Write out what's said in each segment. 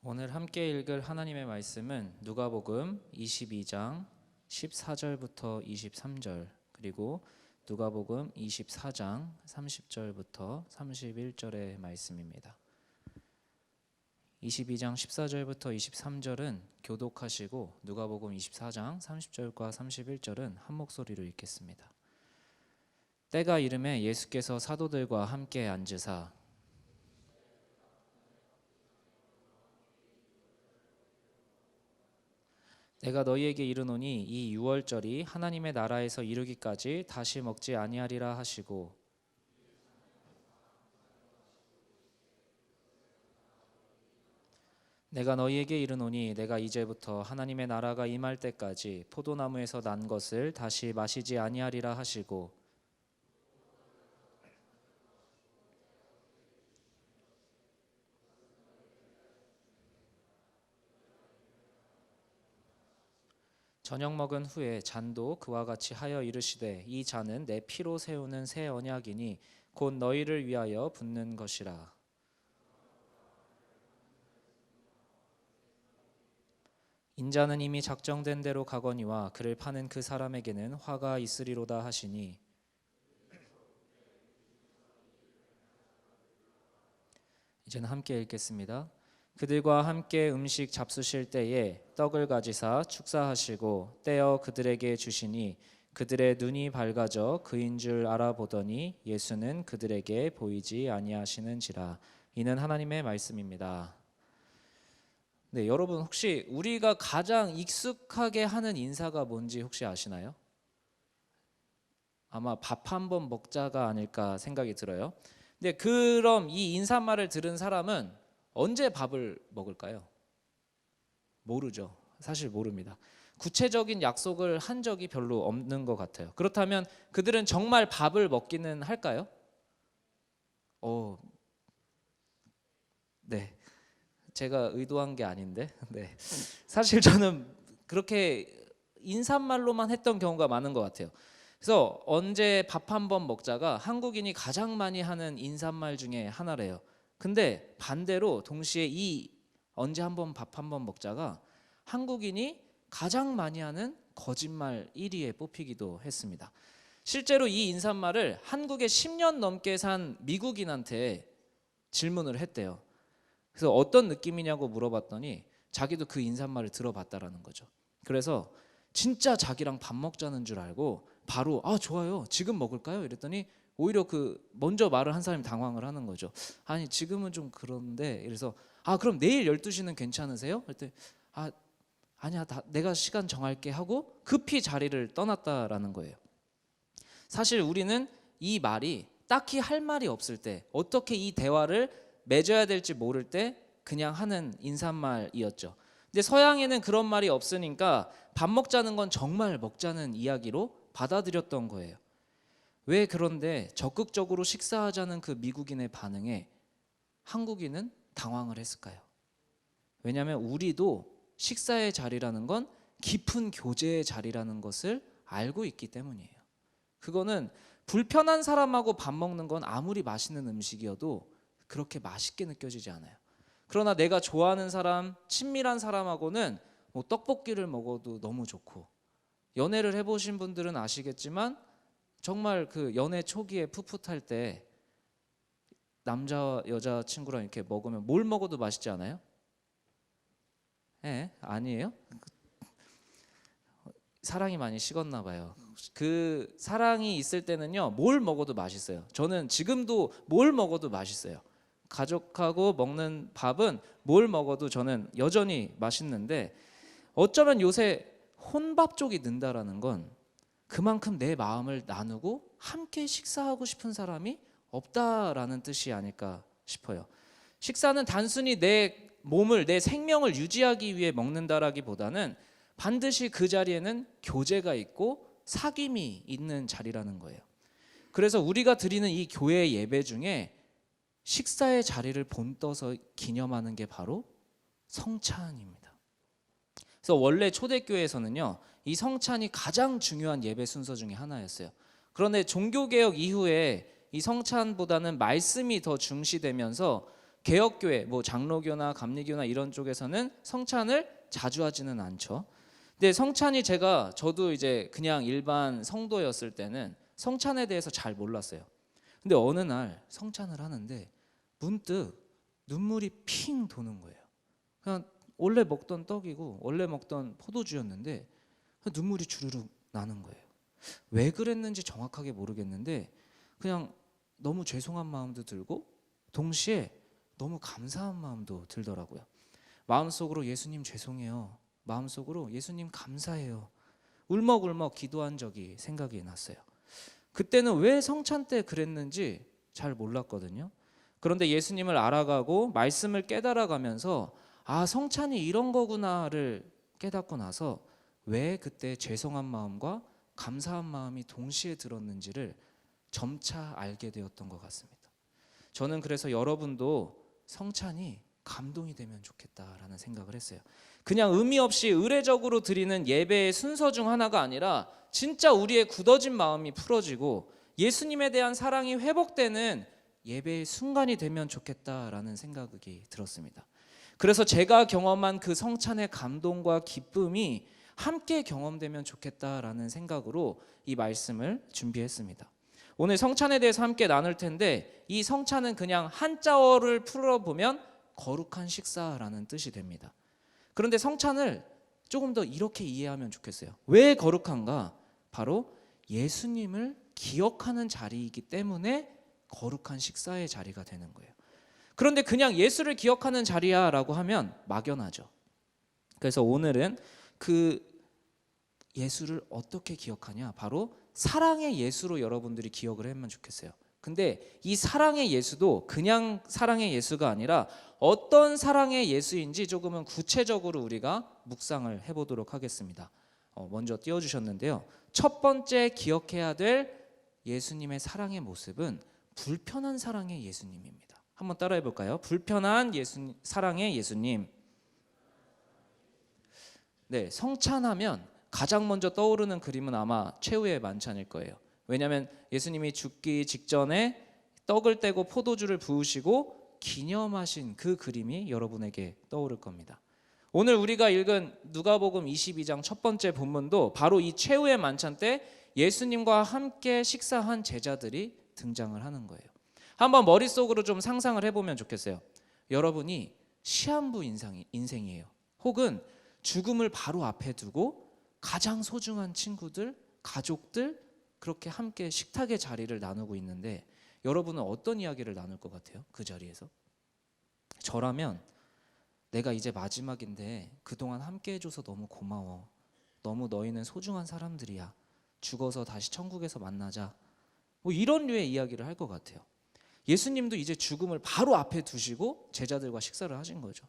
오늘 함께 읽을 하나님의 말씀은 누가복음 22장 14절부터 23절 그리고 누가복음 24장 30절부터 31절의 말씀입니다. 22장 14절부터 23절은 교독하시고 누가복음 24장 30절과 31절은 한 목소리로 읽겠습니다. 때가 이르매 예수께서 사도들과 함께 앉으사 내가 너희에게 이르노니 이 유월절이 하나님의 나라에서 이르기까지 다시 먹지 아니하리라 하시고 내가 너희에게 이르노니 내가 이제부터 하나님의 나라가 임할 때까지 포도나무에서 난 것을 다시 마시지 아니하리라 하시고 저녁 먹은 후에 잔도 그와 같이 하여 이르시되 이 잔은 내 피로 세우는 새 언약이니 곧 너희를 위하여 붓는 것이라. 인자는 이미 작정된 대로 가거니와 그를 파는 그 사람에게는 화가 있으리로다 하시니 이제는 함께 읽겠습니다. 그들과 함께 음식 잡수실 때에 떡을 가지사 축사하시고 떼어 그들에게 주시니 그들의 눈이 밝아져 그인 줄 알아보더니 예수는 그들에게 보이지 아니하시는지라. 이는 하나님의 말씀입니다. 네, 여러분 혹시 우리가 가장 익숙하게 하는 인사가 뭔지 혹시 아시나요? 아마 밥 한 번 먹자가 아닐까 생각이 들어요. 근데 그럼 이 인사말을 들은 사람은 언제 밥을 먹을까요? 모르죠. 사실 모릅니다. 구체적인 약속을 한 적이 별로 없는 것 같아요. 그렇다면 그들은 정말 밥을 먹기는 할까요? 네. 제가 의도한 게 아닌데. 네. 사실 저는 그렇게 인사말로만 했던 경우가 많은 것 같아요. 그래서 언제 밥 한 번 먹자가 한국인이 가장 많이 하는 인사말 중에 하나래요. 근데 반대로 동시에 이 언제 한번 밥 한번 먹자가 한국인이 가장 많이 하는 거짓말 1위에 뽑히기도 했습니다. 실제로 이 인사말을 한국에 10년 넘게 산 미국인한테 질문을 했대요. 그래서 어떤 느낌이냐고 물어봤더니 자기도 그 인사말을 들어봤다라는 거죠. 그래서 진짜 자기랑 밥 먹자는 줄 알고 바로 좋아요, 지금 먹을까요? 이랬더니 오히려 그 먼저 말을 한 사람이 당황을 하는 거죠. 아니 지금은 좀 그런데. 그래서 그럼 내일 12시는 괜찮으세요? 그랬더니 아니야, 내가 시간 정할게 하고 급히 자리를 떠났다라는 거예요. 사실 우리는 이 말이 딱히 할 말이 없을 때, 어떻게 이 대화를 맺어야 될지 모를 때 그냥 하는 인사말이었죠. 근데 서양에는 그런 말이 없으니까 밥 먹자는 건 정말 먹자는 이야기로 받아들였던 거예요. 왜 그런데 적극적으로 식사하자는 그 미국인의 반응에 한국인은 당황을 했을까요? 왜냐하면 우리도 식사의 자리라는 건 깊은 교제의 자리라는 것을 알고 있기 때문이에요. 그거는 불편한 사람하고 밥 먹는 건 아무리 맛있는 음식이어도 그렇게 맛있게 느껴지지 않아요. 그러나 내가 좋아하는 사람, 친밀한 사람하고는 떡볶이를 먹어도 너무 좋고, 연애를 해보신 분들은 아시겠지만 정말 그 연애 초기에 풋풋할 때 남자 여자 친구랑 이렇게 먹으면 뭘 먹어도 맛있지 않아요? 아니에요? 사랑이 많이 식었나 봐요. 그 사랑이 있을 때는요, 뭘 먹어도 맛있어요. 저는 지금도 뭘 먹어도 맛있어요. 가족하고 먹는 밥은 뭘 먹어도 저는 여전히 맛있는데, 어쩌면 요새 혼밥 쪽이 는다라는 건 그만큼 내 마음을 나누고 함께 식사하고 싶은 사람이 없다라는 뜻이 아닐까 싶어요. 식사는 단순히 내 몸을, 내 생명을 유지하기 위해 먹는다라기보다는 반드시 그 자리에는 교제가 있고 사귐이 있는 자리라는 거예요. 그래서 우리가 드리는 이 교회 예배 중에 식사의 자리를 본떠서 기념하는 게 바로 성찬입니다. 그래서 원래 초대교회에서는요, 이 성찬이 가장 중요한 예배 순서 중에 하나였어요. 그런데 종교개혁 이후에 이 성찬보다는 말씀이 더 중시되면서 개혁교회, 뭐 장로교나 감리교나 이런 쪽에서는 성찬을 자주 하지는 않죠. 근데 성찬이 저도 이제 그냥 일반 성도였을 때는 성찬에 대해서 잘 몰랐어요. 근데 어느 날 성찬을 하는데 문득 눈물이 핑 도는 거예요. 그냥 원래 먹던 떡이고 원래 먹던 포도주였는데 눈물이 주르륵 나는 거예요. 왜 그랬는지 정확하게 모르겠는데 그냥 너무 죄송한 마음도 들고 동시에 너무 감사한 마음도 들더라고요. 마음속으로 예수님 죄송해요. 마음속으로 예수님 감사해요. 울먹울먹 기도한 적이 생각이 났어요. 그때는 왜 성찬 때 그랬는지 잘 몰랐거든요. 그런데 예수님을 알아가고 말씀을 깨달아가면서 아, 성찬이 이런 거구나를 깨닫고 나서 왜 그때 죄송한 마음과 감사한 마음이 동시에 들었는지를 점차 알게 되었던 것 같습니다. 저는 그래서 여러분도 성찬이 감동이 되면 좋겠다라는 생각을 했어요. 그냥 의미 없이 의례적으로 드리는 예배의 순서 중 하나가 아니라 진짜 우리의 굳어진 마음이 풀어지고 예수님에 대한 사랑이 회복되는 예배의 순간이 되면 좋겠다라는 생각이 들었습니다. 그래서 제가 경험한 그 성찬의 감동과 기쁨이 함께 경험되면 좋겠다라는 생각으로 이 말씀을 준비했습니다. 오늘 성찬에 대해서 함께 나눌 텐데 이 성찬은 그냥 한자어를 풀어보면 거룩한 식사라는 뜻이 됩니다. 그런데 성찬을 조금 더 이렇게 이해하면 좋겠어요. 왜 거룩한가? 바로 예수님을 기억하는 자리이기 때문에 거룩한 식사의 자리가 되는 거예요. 그런데 그냥 예수를 기억하는 자리야 라고 하면 막연하죠. 그래서 오늘은 그 예수를 어떻게 기억하냐? 바로 사랑의 예수로 여러분들이 기억을 하면 좋겠어요. 근데 이 사랑의 예수도 그냥 사랑의 예수가 아니라 어떤 사랑의 예수인지 조금은 구체적으로 우리가 묵상을 해보도록 하겠습니다. 먼저 띄워주셨는데요. 첫 번째 기억해야 될 예수님의 사랑의 모습은 불편한 사랑의 예수님입니다. 한번 따라해 볼까요? 불편한 사랑의 예수님. 네, 성찬하면 가장 먼저 떠오르는 그림은 아마 최후의 만찬일 거예요. 왜냐하면 예수님이 죽기 직전에 떡을 떼고 포도주를 부으시고 기념하신 그 그림이 여러분에게 떠오를 겁니다. 오늘 우리가 읽은 누가복음 22장 첫 번째 본문도 바로 이 최후의 만찬 때 예수님과 함께 식사한 제자들이 등장을 하는 거예요. 한번 머릿속으로 좀 상상을 해보면 좋겠어요. 여러분이 시한부 인생이에요. 혹은 죽음을 바로 앞에 두고 가장 소중한 친구들, 가족들 그렇게 함께 식탁의 자리를 나누고 있는데 여러분은 어떤 이야기를 나눌 것 같아요? 그 자리에서? 저라면 내가 이제 마지막인데 그동안 함께 해줘서 너무 고마워. 너무 너희는 소중한 사람들이야. 죽어서 다시 천국에서 만나자. 뭐 이런 류의 이야기를 할 것 같아요. 예수님도 이제 죽음을 바로 앞에 두시고 제자들과 식사를 하신 거죠.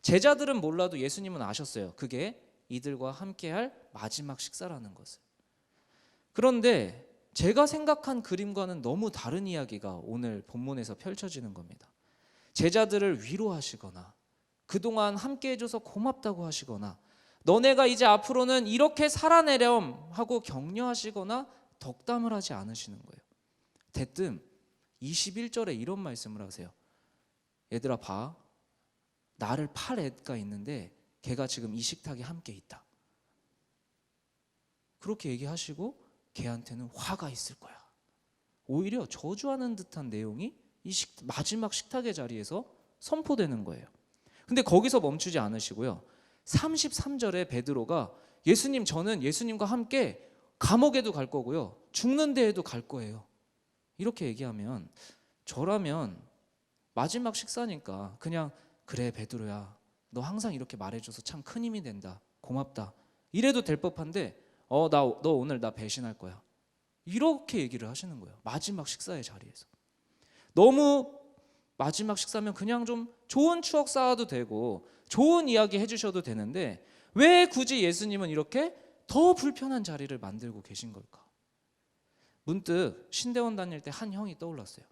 제자들은 몰라도 예수님은 아셨어요. 그게 이들과 함께할 마지막 식사라는 것을. 그런데 제가 생각한 그림과는 너무 다른 이야기가 오늘 본문에서 펼쳐지는 겁니다. 제자들을 위로하시거나 그동안 함께 해줘서 고맙다고 하시거나 너네가 이제 앞으로는 이렇게 살아내렴 하고 격려하시거나 덕담을 하지 않으시는 거예요. 대뜸 21절에 이런 말씀을 하세요. 얘들아 봐. 나를 팔 애가 있는데 걔가 지금 이 식탁에 함께 있다. 그렇게 얘기하시고 걔한테는 화가 있을 거야. 오히려 저주하는 듯한 내용이 이 마지막 식탁의 자리에서 선포되는 거예요. 근데 거기서 멈추지 않으시고요. 33절에 베드로가 예수님 저는 예수님과 함께 감옥에도 갈 거고요. 죽는 데에도 갈 거예요. 이렇게 얘기하면 저라면 마지막 식사니까 그냥 그래 베드로야 너 항상 이렇게 말해줘서 참 큰 힘이 된다. 고맙다. 이래도 될 법한데 너 오늘 나 배신할 거야. 이렇게 얘기를 하시는 거예요. 마지막 식사의 자리에서. 너무 마지막 식사면 그냥 좀 좋은 추억 쌓아도 되고 좋은 이야기 해주셔도 되는데 왜 굳이 예수님은 이렇게 더 불편한 자리를 만들고 계신 걸까? 문득 신대원 다닐 때 한 형이 떠올랐어요.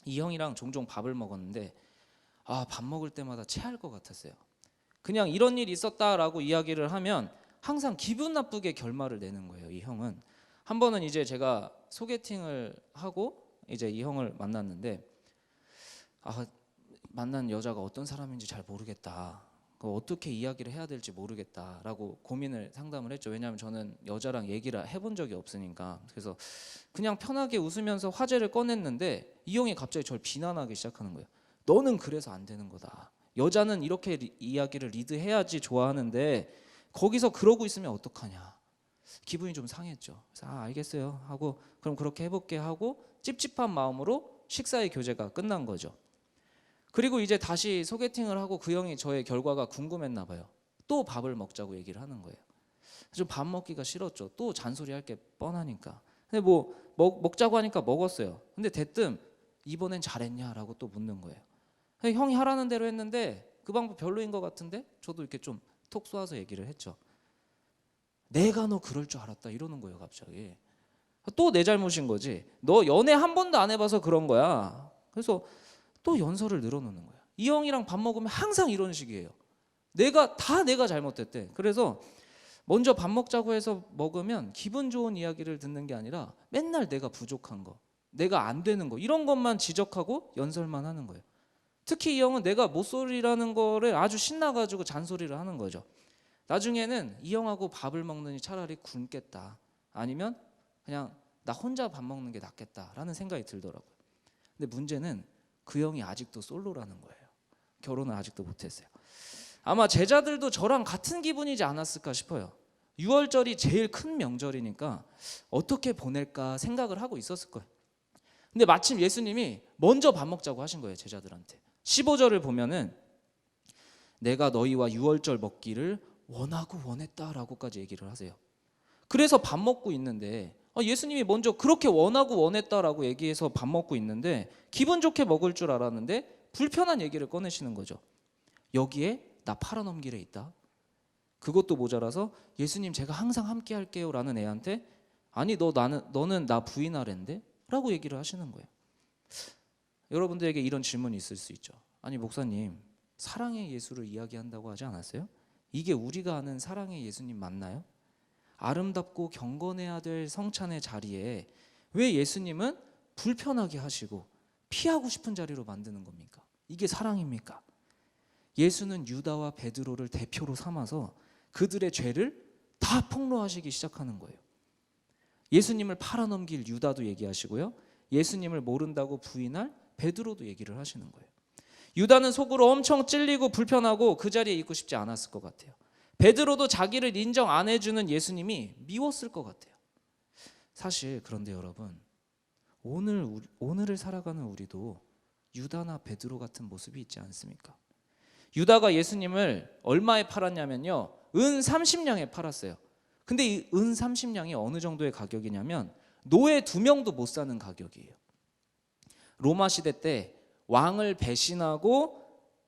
이 형이랑 종종 밥을 먹었는데 밥 먹을 때마다 체할 것 같았어요. 그냥 이런 일이 있었다라고 이야기를 하면 항상 기분 나쁘게 결말을 내는 거예요. 이 형은 한 번은 이제 제가 소개팅을 하고 이제 이 형을 만났는데 만난 여자가 어떤 사람인지 잘 모르겠다. 어떻게 이야기를 해야 될지 모르겠다라고 고민을 상담을 했죠. 왜냐하면 저는 여자랑 얘기를 해본 적이 없으니까. 그래서 그냥 편하게 웃으면서 화제를 꺼냈는데 이 형이 갑자기 저를 비난하기 시작하는 거예요. 너는 그래서 안 되는 거다. 여자는 이렇게 이야기를 리드해야지 좋아하는데 거기서 그러고 있으면 어떡하냐. 기분이 좀 상했죠. 그래서 알겠어요 하고 그럼 그렇게 해볼게 하고 찝찝한 마음으로 식사의 교제가 끝난 거죠. 그리고 이제 다시 소개팅을 하고 그 형이 저의 결과가 궁금했나 봐요. 또 밥을 먹자고 얘기를 하는 거예요. 좀 밥 먹기가 싫었죠. 또 잔소리 할 게 뻔하니까. 근데 뭐 먹자고 하니까 먹었어요. 근데 대뜸 이번엔 잘했냐라고 또 묻는 거예요. 형이 하라는 대로 했는데 그 방법 별로인 것 같은데 저도 이렇게 좀 톡 쏘아서 얘기를 했죠. 내가 너 그럴 줄 알았다 이러는 거예요 갑자기. 또 내 잘못인 거지. 너 연애 한 번도 안 해봐서 그런 거야. 그래서 또 연설을 늘어놓는 거야. 이 형이랑 밥 먹으면 항상 이런 식이에요. 내가 잘못했대. 그래서 먼저 밥 먹자고 해서 먹으면 기분 좋은 이야기를 듣는 게 아니라 맨날 내가 부족한 거, 내가 안 되는 거 이런 것만 지적하고 연설만 하는 거예요. 특히 이 형은 내가 모쏠이라는 거를 아주 신나가지고 잔소리를 하는 거죠. 나중에는 이 형하고 밥을 먹느니 차라리 굶겠다. 아니면 그냥 나 혼자 밥 먹는 게 낫겠다라는 생각이 들더라고요. 근데 문제는 그 형이 아직도 솔로라는 거예요. 결혼을 아직도 못했어요. 아마 제자들도 저랑 같은 기분이지 않았을까 싶어요. 6월절이 제일 큰 명절이니까 어떻게 보낼까 생각을 하고 있었을 거예요. 근데 마침 예수님이 먼저 밥 먹자고 하신 거예요. 제자들한테. 15절을 보면은 내가 너희와 6월절 먹기를 원하고 원했다라고까지 얘기를 하세요. 그래서 밥 먹고 있는데 예수님이 먼저 그렇게 원하고 원했다라고 얘기해서 밥 먹고 있는데 기분 좋게 먹을 줄 알았는데 불편한 얘기를 꺼내시는 거죠. 여기에 나 팔아넘기래 있다. 그것도 모자라서 예수님 제가 항상 함께 할게요 라는 애한테 아니 너는 나 부인하랜데? 라고 얘기를 하시는 거예요. 여러분들에게 이런 질문이 있을 수 있죠. 아니 목사님 사랑의 예수를 이야기한다고 하지 않았어요? 이게 우리가 아는 사랑의 예수님 맞나요? 아름답고 경건해야 될 성찬의 자리에 왜 예수님은 불편하게 하시고 피하고 싶은 자리로 만드는 겁니까? 이게 사랑입니까? 예수는 유다와 베드로를 대표로 삼아서 그들의 죄를 다 폭로하시기 시작하는 거예요. 예수님을 팔아넘길 유다도 얘기하시고요. 예수님을 모른다고 부인할 베드로도 얘기를 하시는 거예요. 유다는 속으로 엄청 찔리고 불편하고 그 자리에 있고 싶지 않았을 것 같아요. 베드로도 자기를 인정 안 해주는 예수님이 미웠을 것 같아요. 사실 그런데 여러분 오늘을 살아가는 우리도 유다나 베드로 같은 모습이 있지 않습니까? 유다가 예수님을 얼마에 팔았냐면요 은 30냥에 팔았어요. 근데 이 은 30냥이 어느 정도의 가격이냐면 노예 2명도 못 사는 가격이에요. 로마 시대 때 왕을 배신하고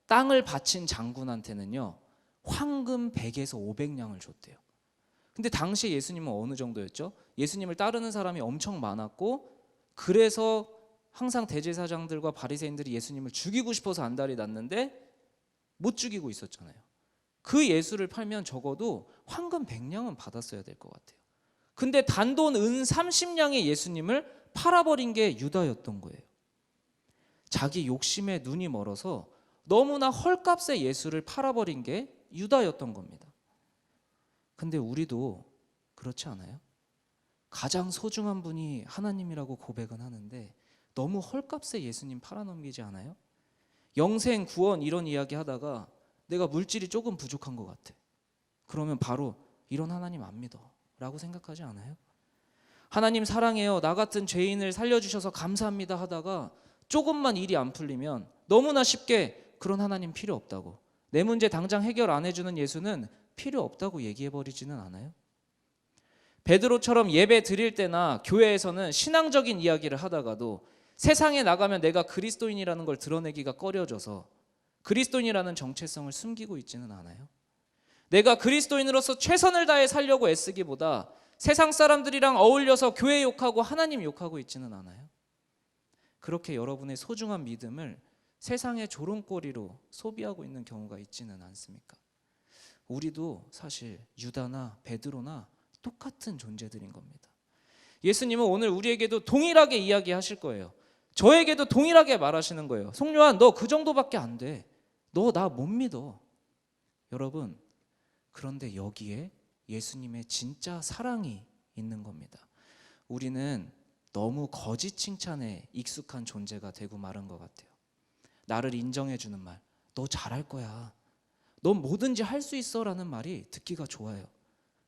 땅을 바친 장군한테는요 황금 100에서 500냥을 줬대요. 근데 당시 예수님은 어느 정도였죠? 예수님을 따르는 사람이 엄청 많았고 그래서 항상 대제사장들과 바리새인들이 예수님을 죽이고 싶어서 안달이 났는데 못 죽이고 있었잖아요. 그 예수를 팔면 적어도 황금 100냥은 받았어야 될 것 같아요. 근데 단돈 은 30냥의 예수님을 팔아버린 게 유다였던 거예요. 자기 욕심에 눈이 멀어서 너무나 헐값에 예수를 팔아버린 게 유다였던 겁니다. 근데 우리도 그렇지 않아요? 가장 소중한 분이 하나님이라고 고백은 하는데 너무 헐값에 예수님 팔아넘기지 않아요? 영생, 구원 이런 이야기 하다가 내가 물질이 조금 부족한 것 같아. 그러면 바로 이런 하나님 안 믿어 라고 생각하지 않아요? 하나님 사랑해요. 나 같은 죄인을 살려주셔서 감사합니다 하다가 조금만 일이 안 풀리면 너무나 쉽게 그런 하나님 필요 없다고, 내 문제 당장 해결 안 해주는 예수는 필요 없다고 얘기해버리지는 않아요? 베드로처럼 예배 드릴 때나 교회에서는 신앙적인 이야기를 하다가도 세상에 나가면 내가 그리스도인이라는 걸 드러내기가 꺼려져서 그리스도인이라는 정체성을 숨기고 있지는 않아요? 내가 그리스도인으로서 최선을 다해 살려고 애쓰기보다 세상 사람들이랑 어울려서 교회 욕하고 하나님 욕하고 있지는 않아요? 그렇게 여러분의 소중한 믿음을 세상의 조롱거리로 소비하고 있는 경우가 있지는 않습니까? 우리도 사실 유다나 베드로나 똑같은 존재들인 겁니다. 예수님은 오늘 우리에게도 동일하게 이야기하실 거예요. 저에게도 동일하게 말하시는 거예요. 송요한, 너 그 정도밖에 안 돼. 너 나 못 믿어. 여러분, 그런데 여기에 예수님의 진짜 사랑이 있는 겁니다. 우리는 너무 거짓 칭찬에 익숙한 존재가 되고 마른 것 같아요. 나를 인정해 주는 말, 너 잘할 거야, 너 뭐든지 할 수 있어 라는 말이 듣기가 좋아요.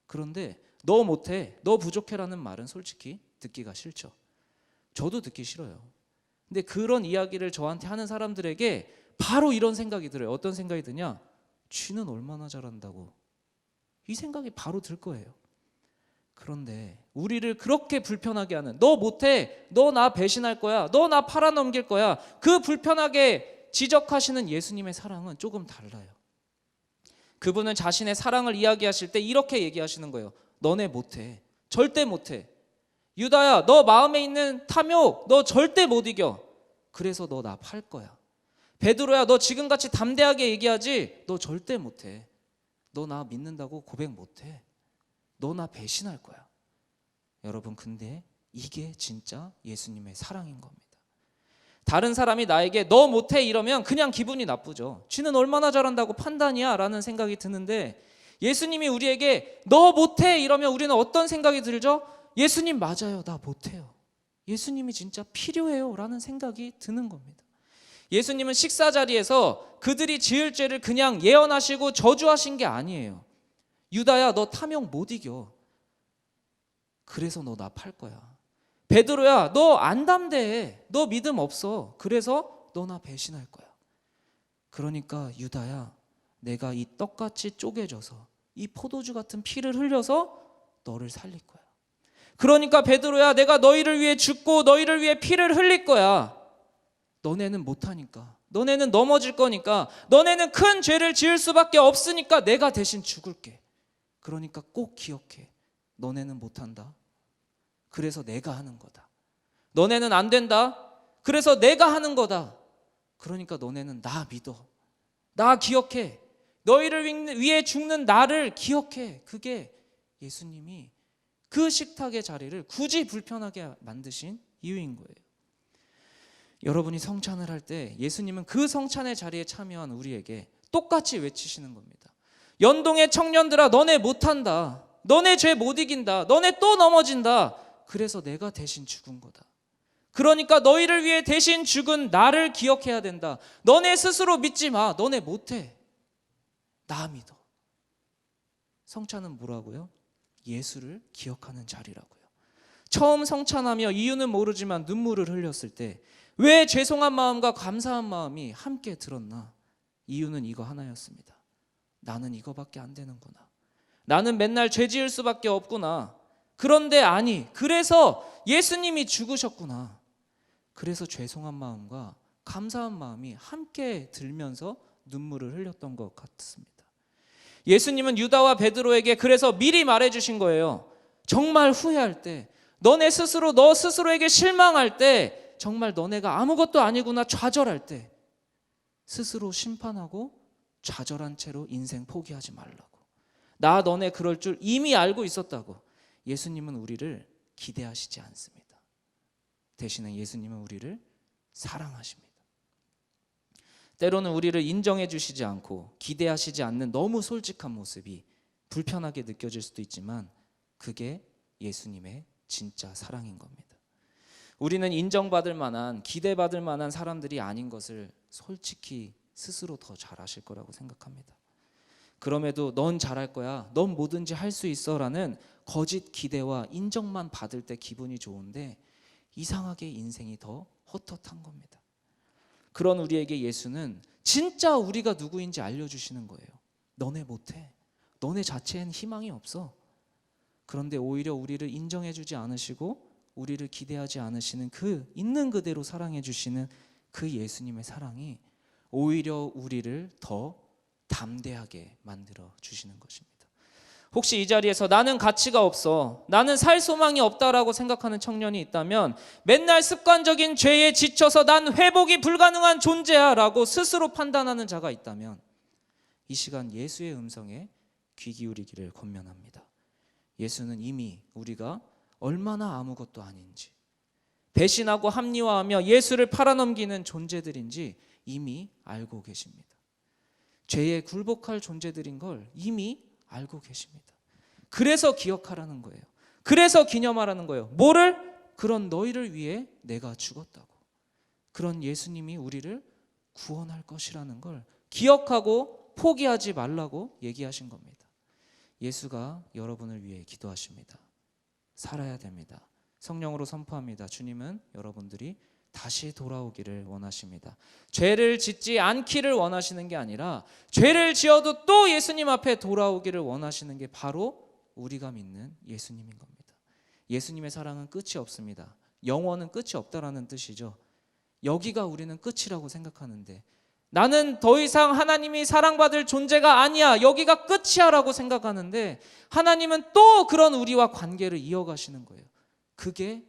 그런데 너 못해, 너 부족해 라는 말은 솔직히 듣기가 싫죠. 저도 듣기 싫어요. 근데 그런 이야기를 저한테 하는 사람들에게 바로 이런 생각이 들어요. 어떤 생각이 드냐? 쥐는 얼마나 잘한다고. 이 생각이 바로 들 거예요. 그런데 우리를 그렇게 불편하게 하는, 너 못해, 너 나 배신할 거야, 너 나 팔아넘길 거야, 그 불편하게 지적하시는 예수님의 사랑은 조금 달라요. 그분은 자신의 사랑을 이야기하실 때 이렇게 얘기하시는 거예요. 너네 못해, 절대 못해. 유다야, 너 마음에 있는 탐욕 너 절대 못 이겨. 그래서 너 나 팔 거야. 베드로야, 너 지금같이 담대하게 얘기하지, 너 절대 못해. 너 나 믿는다고 고백 못해. 너 나 배신할 거야. 여러분, 근데 이게 진짜 예수님의 사랑인 겁니다. 다른 사람이 나에게 너 못해 이러면 그냥 기분이 나쁘죠. 쥐는 얼마나 잘한다고 판단이야 라는 생각이 드는데, 예수님이 우리에게 너 못해 이러면 우리는 어떤 생각이 들죠? 예수님 맞아요, 나 못해요. 예수님이 진짜 필요해요 라는 생각이 드는 겁니다. 예수님은 식사 자리에서 그들이 지을 죄를 그냥 예언하시고 저주하신 게 아니에요. 유다야, 너 탐욕 못 이겨. 그래서 너 나 팔 거야. 베드로야, 너 안 담대해. 너 믿음 없어. 그래서 너 나 배신할 거야. 그러니까 유다야, 내가 이 떡같이 쪼개져서 이 포도주 같은 피를 흘려서 너를 살릴 거야. 그러니까 베드로야, 내가 너희를 위해 죽고 너희를 위해 피를 흘릴 거야. 너네는 못하니까, 너네는 넘어질 거니까, 너네는 큰 죄를 지을 수밖에 없으니까 내가 대신 죽을게. 그러니까 꼭 기억해. 너네는 못한다. 그래서 내가 하는 거다. 너네는 안 된다. 그래서 내가 하는 거다. 그러니까 너네는 나 믿어. 나 기억해. 너희를 위해 죽는 나를 기억해. 그게 예수님이 그 식탁의 자리를 굳이 불편하게 만드신 이유인 거예요. 여러분이 성찬을 할 때 예수님은 그 성찬의 자리에 참여한 우리에게 똑같이 외치시는 겁니다. 연동의 청년들아, 너네 못한다. 너네 죄 못 이긴다. 너네 또 넘어진다. 그래서 내가 대신 죽은 거다. 그러니까 너희를 위해 대신 죽은 나를 기억해야 된다. 너네 스스로 믿지 마. 너네 못해. 나 믿어. 성찬은 뭐라고요? 예수를 기억하는 자리라고요. 처음 성찬하며 이유는 모르지만 눈물을 흘렸을 때 왜 죄송한 마음과 감사한 마음이 함께 들었나? 이유는 이거 하나였습니다. 나는 이거밖에 안 되는구나. 나는 맨날 죄 지을 수밖에 없구나. 그런데 아니, 그래서 예수님이 죽으셨구나. 그래서 죄송한 마음과 감사한 마음이 함께 들면서 눈물을 흘렸던 것 같습니다. 예수님은 유다와 베드로에게 그래서 미리 말해주신 거예요. 정말 후회할 때, 너네 스스로 너 스스로에게 실망할 때, 정말 너네가 아무것도 아니구나 좌절할 때 스스로 심판하고 좌절한 채로 인생 포기하지 말라고. 나 너네 그럴 줄 이미 알고 있었다고. 예수님은 우리를 기대하시지 않습니다. 대신에 예수님은 우리를 사랑하십니다. 때로는 우리를 인정해 주시지 않고 기대하시지 않는 너무 솔직한 모습이 불편하게 느껴질 수도 있지만 그게 예수님의 진짜 사랑인 겁니다. 우리는 인정받을 만한, 기대받을 만한 사람들이 아닌 것을 솔직히 스스로 더 잘 아실 거라고 생각합니다. 그럼에도 넌 잘할 거야, 넌 뭐든지 할 수 있어 라는 거짓 기대와 인정만 받을 때 기분이 좋은데 이상하게 인생이 더 헛헛한 겁니다. 그런 우리에게 예수는 진짜 우리가 누구인지 알려주시는 거예요. 너네 못해. 너네 자체엔 희망이 없어. 그런데 오히려 우리를 인정해주지 않으시고 우리를 기대하지 않으시는 그 있는 그대로 사랑해 주시는 그 예수님의 사랑이 오히려 우리를 더 담대하게 만들어 주시는 것입니다. 혹시 이 자리에서 나는 가치가 없어, 나는 살 소망이 없다라고 생각하는 청년이 있다면, 맨날 습관적인 죄에 지쳐서 난 회복이 불가능한 존재야 라고 스스로 판단하는 자가 있다면 이 시간 예수의 음성에 귀 기울이기를 권면합니다. 예수는 이미 우리가 얼마나 아무것도 아닌지, 배신하고 합리화하며 예수를 팔아넘기는 존재들인지 이미 알고 계십니다. 죄에 굴복할 존재들인 걸 이미 알고 계십니다. 그래서 기억하라는 거예요. 그래서 기념하라는 거예요. 뭐를? 그런 너희를 위해 내가 죽었다고. 그런 예수님이 우리를 구원할 것이라는 걸 기억하고 포기하지 말라고 얘기하신 겁니다. 예수가 여러분을 위해 기도하십니다. 살아야 됩니다. 성령으로 선포합니다. 주님은 여러분들이 다시 돌아오기를 원하십니다. 죄를 짓지 않기를 원하시는 게 아니라 죄를 지어도 또 예수님 앞에 돌아오기를 원하시는 게 바로 우리가 믿는 예수님인 겁니다. 예수님의 사랑은 끝이 없습니다. 영원은 끝이 없다라는 뜻이죠. 여기가 우리는 끝이라고 생각하는데, 나는 더 이상 하나님이 사랑받을 존재가 아니야, 여기가 끝이야 라고 생각하는데, 하나님은 또 그런 우리와 관계를 이어가시는 거예요. 그게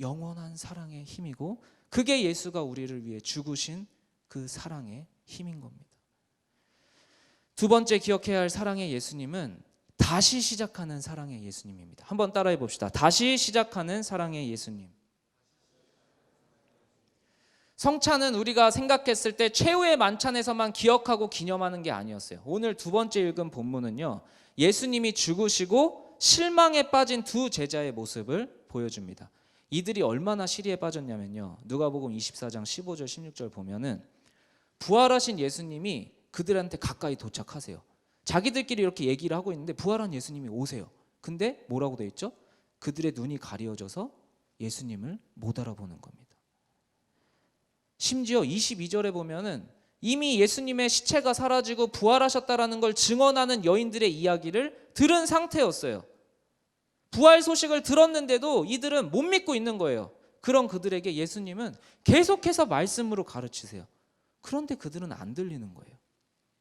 영원한 사랑의 힘이고, 그게 예수가 우리를 위해 죽으신 그 사랑의 힘인 겁니다. 두 번째 기억해야 할 사랑의 예수님은 다시 시작하는 사랑의 예수님입니다. 한번 따라해 봅시다. 다시 시작하는 사랑의 예수님. 성찬은 우리가 생각했을 때 최후의 만찬에서만 기억하고 기념하는 게 아니었어요. 오늘 두 번째 읽은 본문은요, 예수님이 죽으시고 실망에 빠진 두 제자의 모습을 보여줍니다. 이들이 얼마나 시리에 빠졌냐면요, 누가복음 24장 15절 16절 보면은 부활하신 예수님이 그들한테 가까이 도착하세요. 자기들끼리 이렇게 얘기를 하고 있는데 부활한 예수님이 오세요. 근데 뭐라고 돼 있죠? 그들의 눈이 가려져서 예수님을 못 알아보는 겁니다. 심지어 22절에 보면은 이미 예수님의 시체가 사라지고 부활하셨다라는 걸 증언하는 여인들의 이야기를 들은 상태였어요. 부활 소식을 들었는데도 이들은 못 믿고 있는 거예요. 그런 그들에게 예수님은 계속해서 말씀으로 가르치세요. 그런데 그들은 안 들리는 거예요.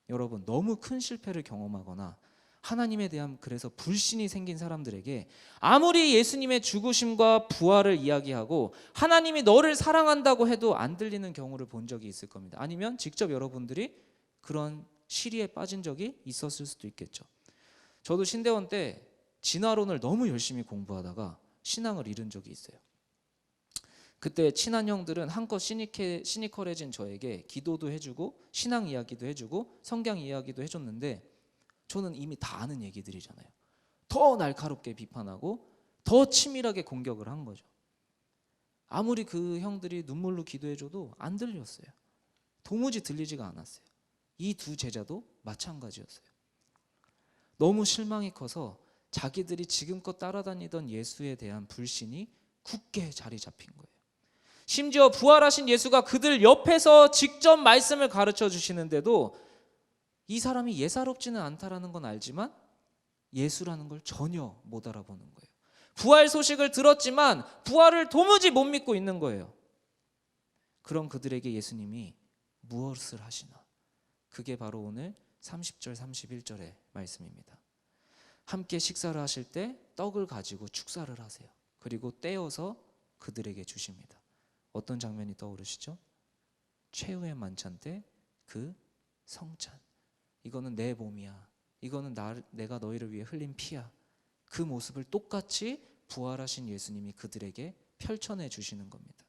여러분, 너무 큰 실패를 경험하거나 하나님에 대한 그래서 불신이 생긴 사람들에게 아무리 예수님의 죽으심과 부활을 이야기하고 하나님이 너를 사랑한다고 해도 안 들리는 경우를 본 적이 있을 겁니다. 아니면 직접 여러분들이 그런 시리에 빠진 적이 있었을 수도 있겠죠. 저도 신대원 때 진화론을 너무 열심히 공부하다가 신앙을 잃은 적이 있어요. 그때 친한 형들은 한껏 시니컬해진 저에게 기도도 해주고 신앙 이야기도 해주고 성경 이야기도 해줬는데, 저는 이미 다 아는 얘기들이잖아요. 더 날카롭게 비판하고 더 치밀하게 공격을 한 거죠. 아무리 그 형들이 눈물로 기도해줘도 안 들렸어요. 도무지 들리지가 않았어요. 이 두 제자도 마찬가지였어요. 너무 실망이 커서 자기들이 지금껏 따라다니던 예수에 대한 불신이 굳게 자리 잡힌 거예요. 심지어 부활하신 예수가 그들 옆에서 직접 말씀을 가르쳐 주시는데도 이 사람이 예사롭지는 않다라는 건 알지만 예수라는 걸 전혀 못 알아보는 거예요. 부활 소식을 들었지만 부활을 도무지 못 믿고 있는 거예요. 그런 그들에게 예수님이 무엇을 하시나? 그게 바로 오늘 30절 31절의 말씀입니다. 함께 식사를 하실 때 떡을 가지고 축사를 하세요. 그리고 떼어서 그들에게 주십니다. 어떤 장면이 떠오르시죠? 최후의 만찬 때 그 성찬. 이거는 내 몸이야. 이거는 내가 너희를 위해 흘린 피야. 그 모습을 똑같이 부활하신 예수님이 그들에게 펼쳐내 주시는 겁니다.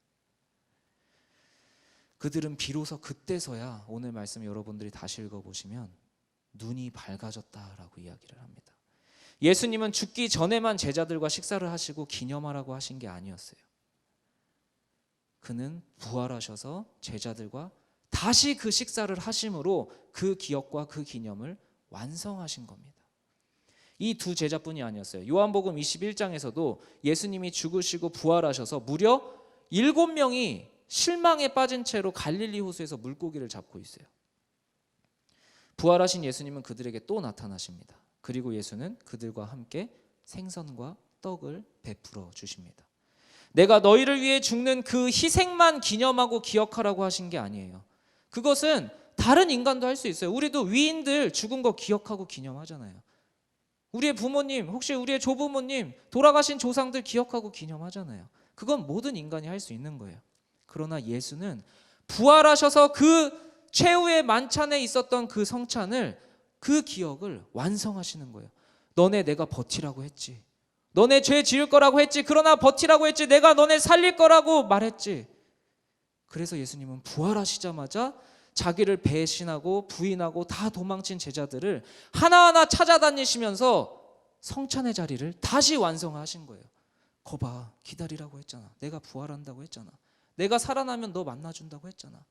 그들은 비로소 그때서야, 오늘 말씀 여러분들이 다시 읽어보시면 눈이 밝아졌다라고 이야기를 합니다. 예수님은 죽기 전에만 제자들과 식사를 하시고 기념하라고 하신 게 아니었어요. 그는 부활하셔서 제자들과 다시 그 식사를 하심으로 그 기억과 그 기념을 완성하신 겁니다. 이 두 제자뿐이 아니었어요. 요한복음 21장에서도 예수님이 죽으시고 부활하셔서 무려 7명이 실망에 빠진 채로 갈릴리 호수에서 물고기를 잡고 있어요. 부활하신 예수님은 그들에게 또 나타나십니다. 그리고 예수는 그들과 함께 생선과 떡을 베풀어 주십니다. 내가 너희를 위해 죽는 그 희생만 기념하고 기억하라고 하신 게 아니에요. 그것은 다른 인간도 할 수 있어요. 우리도 위인들 죽은 거 기억하고 기념하잖아요. 우리의 부모님, 혹시 우리의 조부모님, 돌아가신 조상들 기억하고 기념하잖아요. 그건 모든 인간이 할 수 있는 거예요. 그러나 예수는 부활하셔서 그 최후의 만찬에 있었던 그 성찬을, 그 기억을 완성하시는 거예요. 너네 내가 버티라고 했지. 너네 죄 지을 거라고 했지. 그러나 버티라고 했지. 내가 너네 살릴 거라고 말했지. 그래서 예수님은 부활하시자마자 자기를 배신하고 부인하고 다 도망친 제자들을 하나하나 찾아다니시면서 성찬의 자리를 다시 완성하신 거예요. 거봐, 기다리라고 했잖아. 내가 부활한다고 했잖아. 내가 살아나면 너 만나준다고 했잖아.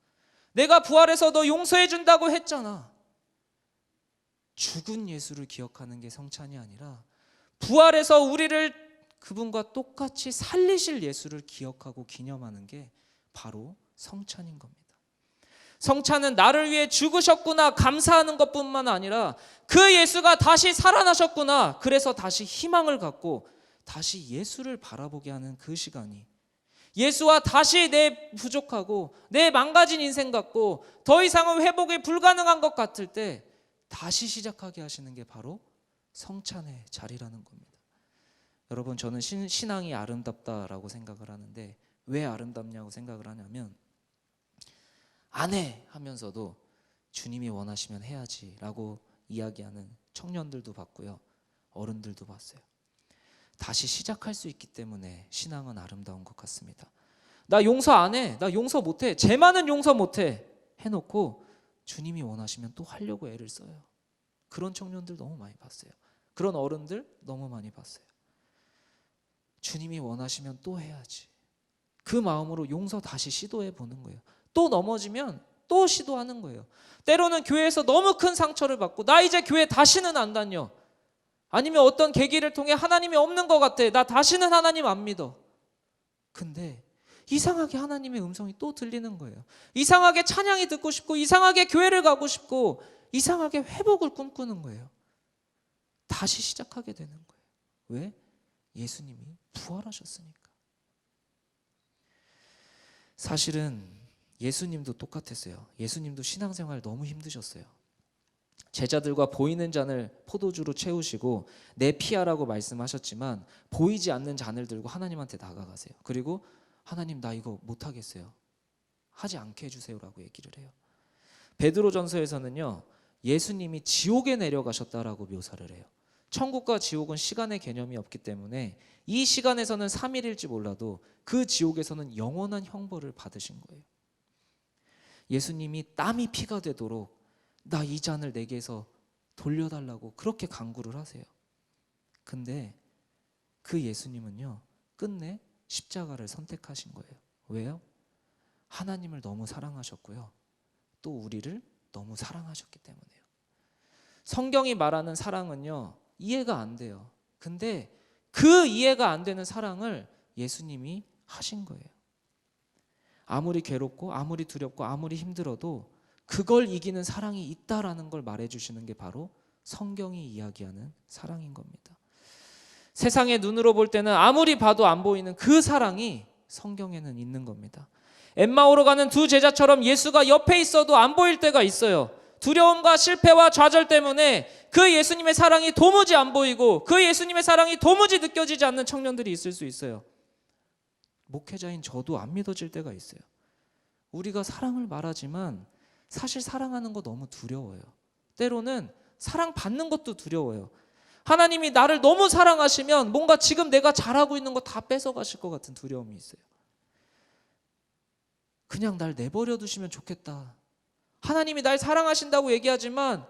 내가 부활해서 너 용서해 준다고 했잖아. 죽은 예수를 기억하는 게 성찬이 아니라 부활해서 우리를 그분과 똑같이 살리실 예수를 기억하고 기념하는 게 바로 성찬인 겁니다. 성찬은 나를 위해 죽으셨구나 감사하는 것뿐만 아니라 그 예수가 다시 살아나셨구나, 그래서 다시 희망을 갖고 다시 예수를 바라보게 하는 그 시간이, 예수와 다시 내 부족하고 내 망가진 인생 같고 더 이상은 회복이 불가능한 것 같을 때 다시 시작하게 하시는 게 바로 성찬의 자리라는 겁니다. 여러분, 저는 신앙이 아름답다라고 생각을 하는데 왜 아름답냐고 생각을 하냐면, 안 해 하면서도 주님이 원하시면 해야지 라고 이야기하는 청년들도 봤고요, 어른들도 봤어요. 다시 시작할 수 있기 때문에 신앙은 아름다운 것 같습니다. 나 용서 안 해, 나 용서 못해, 쟤만은 용서 못해 해놓고 주님이 원하시면 또 하려고 애를 써요. 그런 청년들 너무 많이 봤어요. 그런 어른들 너무 많이 봤어요. 주님이 원하시면 또 해야지, 그 마음으로 용서 다시 시도해 보는 거예요. 또 넘어지면 또 시도하는 거예요. 때로는 교회에서 너무 큰 상처를 받고 나 이제 교회 다시는 안 다녀, 아니면 어떤 계기를 통해 하나님이 없는 것 같아, 나 다시는 하나님 안 믿어. 근데 이상하게 하나님의 음성이 또 들리는 거예요. 이상하게 찬양이 듣고 싶고 이상하게 교회를 가고 싶고 이상하게 회복을 꿈꾸는 거예요. 다시 시작하게 되는 거예요. 왜? 예수님이 부활하셨으니까. 사실은 예수님도 똑같았어요. 예수님도 신앙생활 너무 힘드셨어요. 제자들과 보이는 잔을 포도주로 채우시고 내 피하라고 말씀하셨지만 보이지 않는 잔을 들고 하나님한테 다가가세요. 그리고 하나님, 나 이거 못하겠어요, 하지 않게 해주세요라고 얘기를 해요. 베드로전서에서는요, 예수님이 지옥에 내려가셨다라고 묘사를 해요. 천국과 지옥은 시간의 개념이 없기 때문에 이 시간에서는 3일일지 몰라도 그 지옥에서는 영원한 형벌을 받으신 거예요. 예수님이 땀이 피가 되도록 나 이 잔을 내게서 돌려달라고 그렇게 간구를 하세요. 근데 그 예수님은요, 끝내 십자가를 선택하신 거예요. 왜요? 하나님을 너무 사랑하셨고요, 또 우리를 너무 사랑하셨기 때문에요. 성경이 말하는 사랑은요, 이해가 안 돼요. 근데 그 이해가 안 되는 사랑을 예수님이 하신 거예요. 아무리 괴롭고 아무리 두렵고 아무리 힘들어도 그걸 이기는 사랑이 있다라는 걸 말해주시는 게 바로 성경이 이야기하는 사랑인 겁니다. 세상의 눈으로 볼 때는 아무리 봐도 안 보이는 그 사랑이 성경에는 있는 겁니다. 엠마오로 가는 두 제자처럼 예수가 옆에 있어도 안 보일 때가 있어요. 두려움과 실패와 좌절 때문에 그 예수님의 사랑이 도무지 안 보이고 그 예수님의 사랑이 도무지 느껴지지 않는 청년들이 있을 수 있어요. 목회자인 저도 안 믿어질 때가 있어요. 우리가 사랑을 말하지만 사실 사랑하는 거 너무 두려워요. 때로는 사랑받는 것도 두려워요. 하나님이 나를 너무 사랑하시면 뭔가 지금 내가 잘하고 있는 거 다 뺏어가실 것 같은 두려움이 있어요. 그냥 날 내버려 두시면 좋겠다. 하나님이 날 사랑하신다고 얘기하지만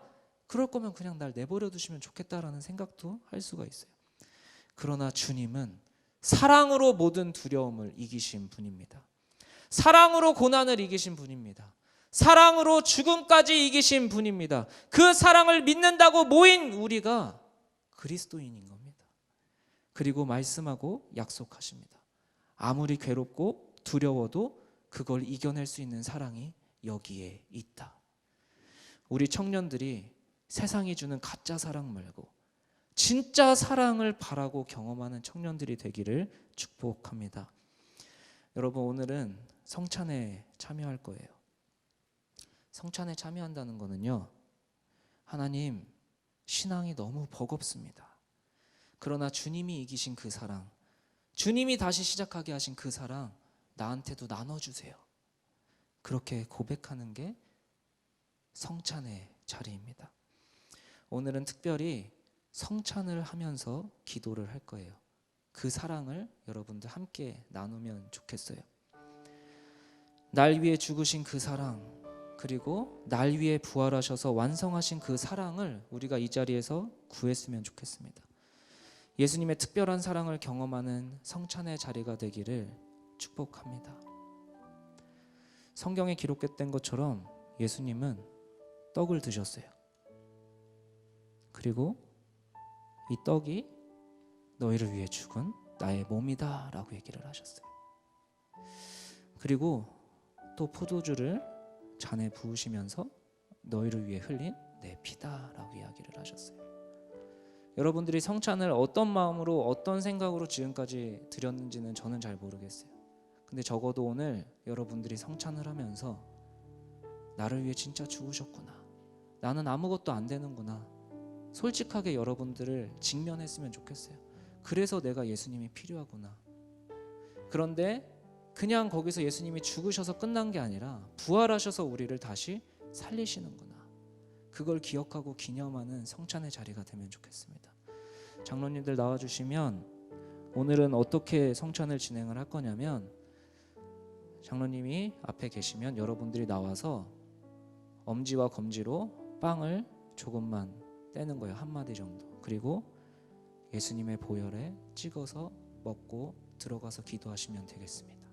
그럴 거면 그냥 날 내버려 두시면 좋겠다라는 생각도 할 수가 있어요. 그러나 주님은 사랑으로 모든 두려움을 이기신 분입니다. 사랑으로 고난을 이기신 분입니다. 사랑으로 죽음까지 이기신 분입니다. 그 사랑을 믿는다고 모인 우리가 그리스도인인 겁니다. 그리고 말씀하고 약속하십니다. 아무리 괴롭고 두려워도 그걸 이겨낼 수 있는 사랑이 여기에 있다. 우리 청년들이 세상이 주는 가짜 사랑 말고 진짜 사랑을 바라고 경험하는 청년들이 되기를 축복합니다. 여러분, 오늘은 성찬에 참여할 거예요. 성찬에 참여한다는 거는요, 하나님, 신앙이 너무 버겁습니다. 그러나 주님이 이기신 그 사랑, 주님이 다시 시작하게 하신 그 사랑 나한테도 나눠주세요. 그렇게 고백하는 게 성찬의 자리입니다. 오늘은 특별히 성찬을 하면서 기도를 할 거예요. 그 사랑을 여러분들 함께 나누면 좋겠어요. 날 위해 죽으신 그 사랑, 그리고 날 위해 부활하셔서 완성하신 그 사랑을 우리가 이 자리에서 구했으면 좋겠습니다. 예수님의 특별한 사랑을 경험하는 성찬의 자리가 되기를 축복합니다. 성경에 기록된 것처럼 예수님은 떡을 드셨어요. 그리고 이 떡이 너희를 위해 죽은 나의 몸이다 라고 얘기를 하셨어요. 그리고 또 포도주를 잔에 부으시면서 너희를 위해 흘린 내 피다 라고 이야기를 하셨어요. 여러분들이 성찬을 어떤 마음으로 어떤 생각으로 지금까지 드렸는지는 저는 잘 모르겠어요. 근데 적어도 오늘 여러분들이 성찬을 하면서 나를 위해 진짜 죽으셨구나, 나는 아무것도 안 되는구나, 솔직하게 여러분들을 직면했으면 좋겠어요. 그래서 내가 예수님이 필요하구나. 그런데 그냥 거기서 예수님이 죽으셔서 끝난 게 아니라 부활하셔서 우리를 다시 살리시는구나, 그걸 기억하고 기념하는 성찬의 자리가 되면 좋겠습니다. 장로님들 나와주시면 오늘은 어떻게 성찬을 진행을 할 거냐면, 장로님이 앞에 계시면 여러분들이 나와서 엄지와 검지로 빵을 조금만 떼는 거예요. 한 마디 정도. 그리고 예수님의 보혈에 찍어서 먹고 들어가서 기도하시면 되겠습니다.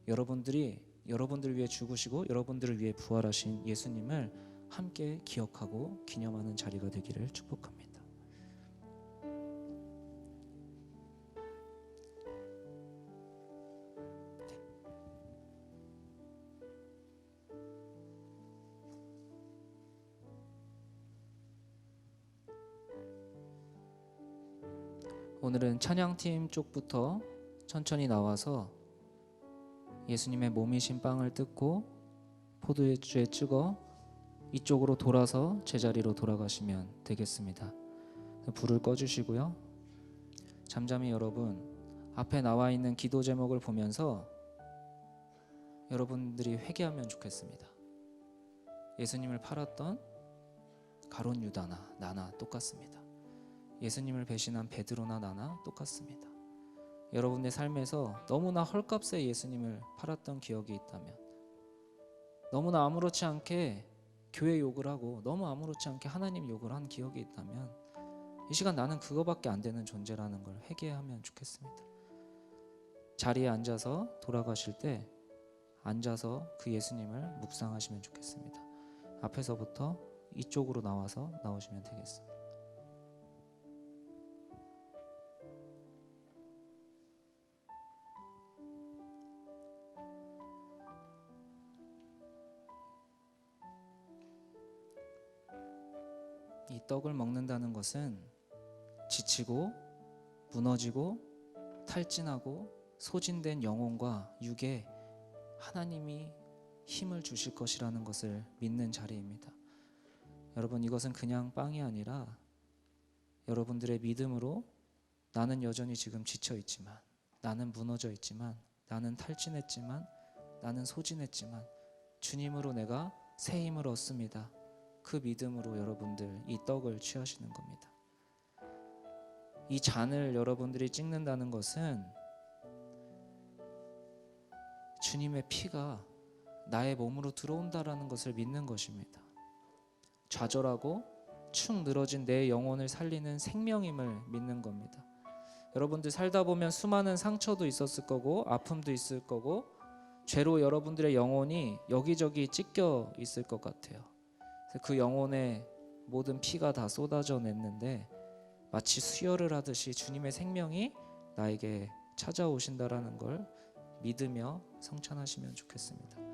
여러분들이 여러분들을 위해 죽으시고 여러분들을 위해 부활하신 예수님을 함께 기억하고 기념하는 자리가 되기를 축복합니다. 오늘은 찬양팀 쪽부터 천천히 나와서 예수님의 몸이신 빵을 뜯고 포도주에 찍어 이쪽으로 돌아서 제자리로 돌아가시면 되겠습니다. 불을 꺼주시고요. 잠잠히 여러분 앞에 나와 있는 기도 제목을 보면서 여러분들이 회개하면 좋겠습니다. 예수님을 팔았던 가룟 유다나 나나 똑같습니다. 예수님을 배신한 베드로나 나나 똑같습니다. 여러분의 삶에서 너무나 헐값에 예수님을 팔았던 기억이 있다면, 너무나 아무렇지 않게 교회 욕을 하고 너무 아무렇지 않게 하나님 욕을 한 기억이 있다면, 이 시간 나는 그거밖에 안 되는 존재라는 걸 회개하면 좋겠습니다. 자리에 앉아서 돌아가실 때 앉아서 그 예수님을 묵상하시면 좋겠습니다. 앞에서부터 이쪽으로 나와서 나오시면 되겠습니다. 이 떡을 먹는다는 것은 지치고 무너지고 탈진하고 소진된 영혼과 육에 하나님이 힘을 주실 것이라는 것을 믿는 자리입니다. 여러분, 이것은 그냥 빵이 아니라 여러분들의 믿음으로 나는 여전히 지금 지쳐 있지만, 나는 무너져 있지만, 나는 탈진했지만, 나는 소진했지만 주님으로 내가 새 힘을 얻습니다. 그 믿음으로 여러분들 이 떡을 취하시는 겁니다. 이 잔을 여러분들이 찍는다는 것은 주님의 피가 나의 몸으로 들어온다라는 것을 믿는 것입니다. 좌절하고 축 늘어진 내 영혼을 살리는 생명임을 믿는 겁니다. 여러분들 살다 보면 수많은 상처도 있었을 거고 아픔도 있을 거고 죄로 여러분들의 영혼이 여기저기 찢겨 있을 것 같아요. 그 영혼에 모든 피가 다 쏟아져 냈는데 마치 수혈을 하듯이 주님의 생명이 나에게 찾아오신다라는 걸 믿으며 성찬하시면 좋겠습니다.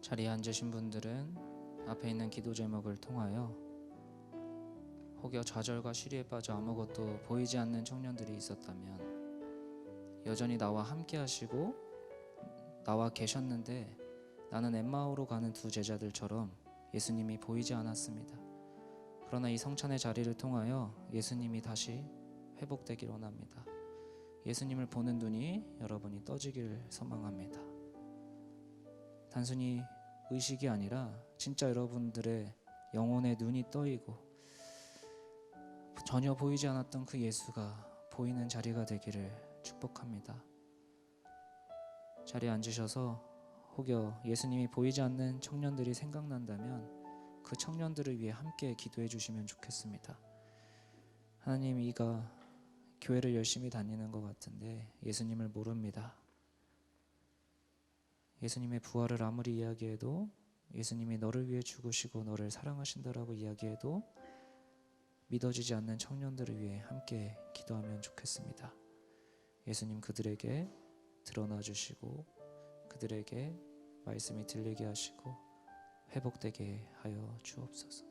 자리에 앉으신 분들은 앞에 있는 기도 제목을 통하여 혹여 좌절과 시리에 빠져 아무것도 보이지 않는 청년들이 있었다면 여전히 나와 함께 하시고 나와 계셨는데 나는 엠마오로 가는 두 제자들처럼 예수님이 보이지 않았습니다. 그러나 이 성찬의 자리를 통하여 예수님이 다시 회복되길 원합니다. 예수님을 보는 눈이 여러분이 떠지길 소망합니다. 단순히 의식이 아니라 진짜 여러분들의 영혼의 눈이 떠이고 전혀 보이지 않았던 그 예수가 보이는 자리가 되기를 축복합니다. 자리에 앉으셔서 혹여 예수님이 보이지 않는 청년들이 생각난다면 그 청년들을 위해 함께 기도해 주시면 좋겠습니다. 하나님, 이가 교회를 열심히 다니는 것 같은데 예수님을 모릅니다. 예수님의 부활을 아무리 이야기해도, 예수님이 너를 위해 죽으시고 너를 사랑하신다라고 이야기해도 믿어지지 않는 청년들을 위해 함께 기도하면 좋겠습니다. 예수님, 그들에게 드러나 주시고 그들에게 말씀이 들리게 하시고 회복되게 하여 주옵소서.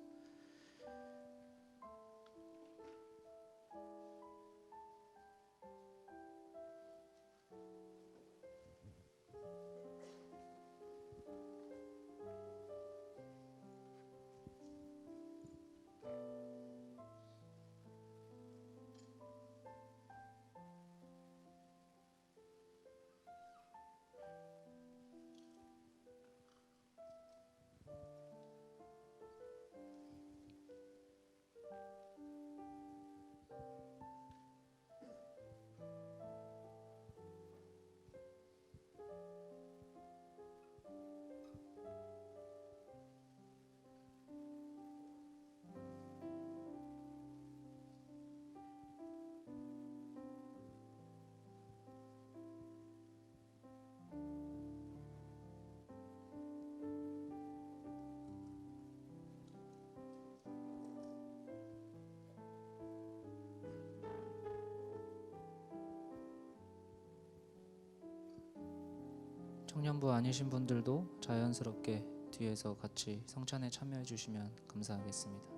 청년부 아니신 분들도 자연스럽게 뒤에서 같이 성찬에 참여해 주시면 감사하겠습니다.